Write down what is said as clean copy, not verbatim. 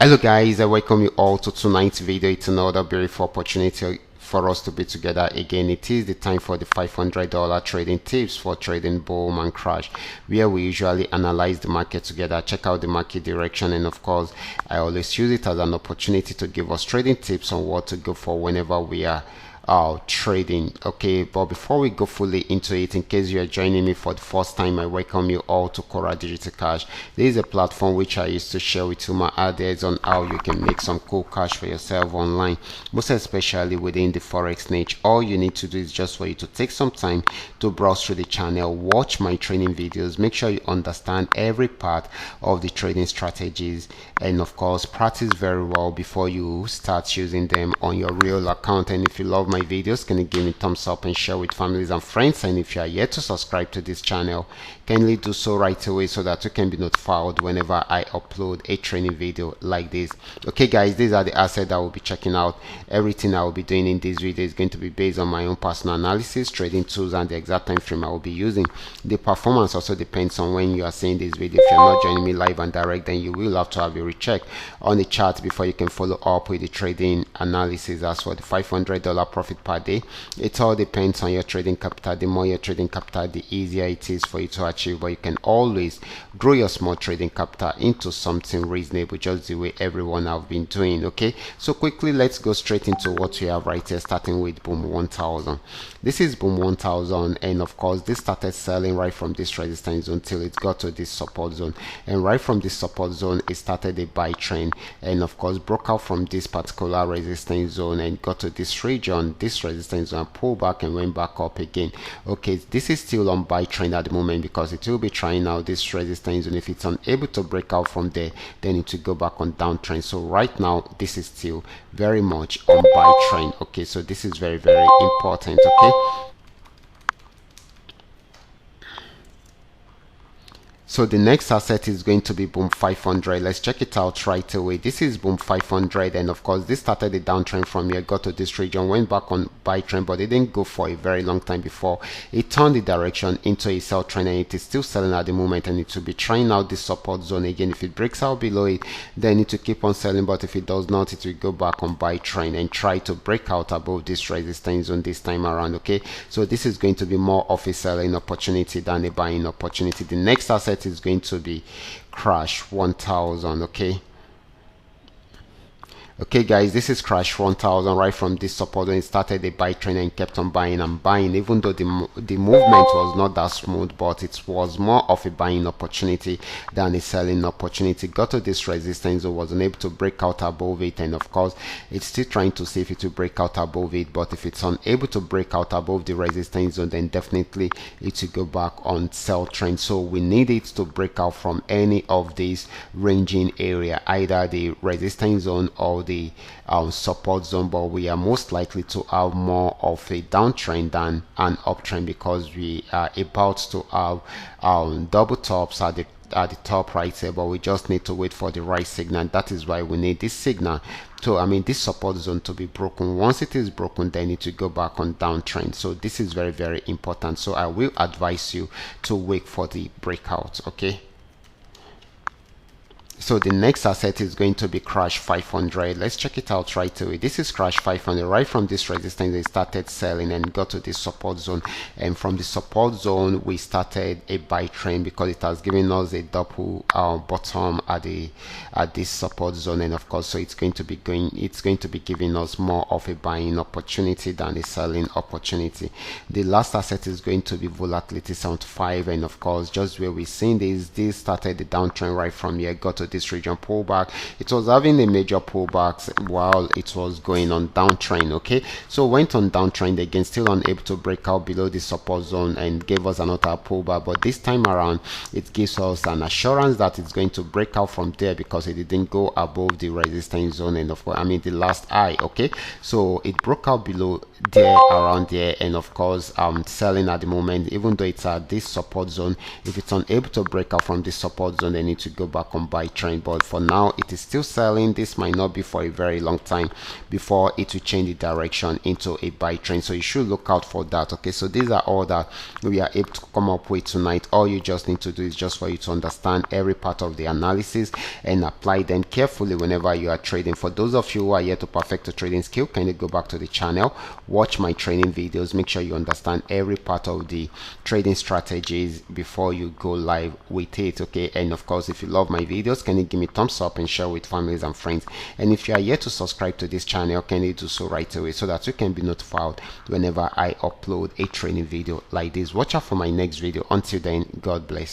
Hello guys, I welcome you all to tonight's video. It's another beautiful opportunity for us to be together again. It is the time for the $500 trading tips for trading boom and crash, where we usually analyze the market together, check out the market direction, and of course I always use it as an opportunity to give us trading tips on what to go for whenever we are trading. Okay, but before we go fully into it, in case you are joining me for the first time, I welcome you all to Qora Digital Cash. This is a platform which I used to share with you my ideas on how you can make some cool cash for yourself online, most especially within the forex niche. All you need to do is just for you to take some time to browse through the channel, watch my training videos, make sure you understand every part of the trading strategies, and of course practice very well before you start using them on your real account. And if you love my videos, can you give me thumbs up and share with families and friends? And if you are yet to subscribe to this channel, kindly do so right away so that you can be notified whenever I upload a training video like this. Okay guys, these are the assets I will be checking out. Everything I will be doing in this video is going to be based on my own personal analysis, trading tools, and the exact time frame I will be using. The performance also depends on when you are seeing this video. If you're not joining me live and direct, then you will have to have a recheck on the chart before you can follow up with the trading analysis. As for the $500 profit per day, it all depends on your trading capital. The more your trading capital, the easier it is for you to achieve, but you can always grow your small trading capital into something reasonable, just the way everyone have been doing. Okay, so quickly let's go straight into what we have right here, starting with boom 1000. This is boom 1000, and of course this started selling right from this resistance zone till it got to this support zone, and right from this support zone it started a buy trend, and of course broke out from this particular resistance zone and got to this region, this resistance zone, pull back and went back up again. Okay, this is still on buy trend at the moment because it will be trying out this resistance zone. If it's unable to break out from there, then it will go back on downtrend. So right now this is still very much on buy trend. Okay, so this is very important. Okay, so the next asset is going to be boom 500. Let's check it out right away. This is boom 500, and of course this started a downtrend from here, got to this region, went back on buy trend, but it didn't go for a very long time before it turned the direction into a sell trend, and it is still selling at the moment, and it will be trying out this support zone again. If it breaks out below it, then it will keep on selling, but if it does not, it will go back on buy trend and try to break out above this resistance zone this time around. Okay, so this is going to be more of a selling opportunity than a buying opportunity. The next asset is going to be crash 1000. Okay guys, this is crash 1000. Right from this support when it started a buy trend and kept on buying and buying, even though the movement was not that smooth, but it was more of a buying opportunity than a selling opportunity. Got to this resistance, was unable to break out above it, and of course it's still trying to see if it will break out above it, but if it's unable to break out above the resistance zone, then definitely it will go back on sell trend. So we need it to break out from any of these ranging area, either the resistance zone or the support zone, but we are most likely to have more of a downtrend than an uptrend because we are about to have double tops at the top right here, but we just need to wait for the right signal. That is why we need this signal to, this support zone to be broken. Once it is broken, then it will go back on downtrend. So this is very important. So I will advise you to wait for the breakout. Okay, so the next asset is going to be crash 500. Let's check it out right away. This is crash 500. Right from this resistance they started selling and got to this support zone, and from the support zone we started a buy trend because it has given us a double bottom at this support zone, and of course so it's going to be giving us more of a buying opportunity than a selling opportunity. The last asset is going to be volatility 75, and of course just where we're seeing this started the downtrend right from here, got to this region, pullback. It was having a major pullbacks while it was going on downtrend. Okay, so went on downtrend again, still unable to break out below the support zone and gave us another pullback, but this time around it gives us an assurance that it's going to break out from there because it didn't go above the resistance zone, and of course the last high. Okay, so it broke out below there, around there, and of course selling at the moment, even though it's at this support zone. If it's unable to break out from this support zone, then it will go back on buy trend. trend, but for now it is still selling. This might not be for a very long time before it will change the direction into a buy trend, so you should look out for that. Okay, so these are all that we are able to come up with tonight. All you just need to do is just for you to understand every part of the analysis and apply them carefully whenever you are trading. For those of you who are yet to perfect a trading skill, can you go back to the channel, watch my training videos, make sure you understand every part of the trading strategies before you go live with it. Okay, and of course, if you love my videos, can you give me thumbs up and share with families and friends? And if you are yet to subscribe to this channel, can you do so right away so that you can be notified whenever I upload a training video like this. Watch out for my next video. Until then, God bless.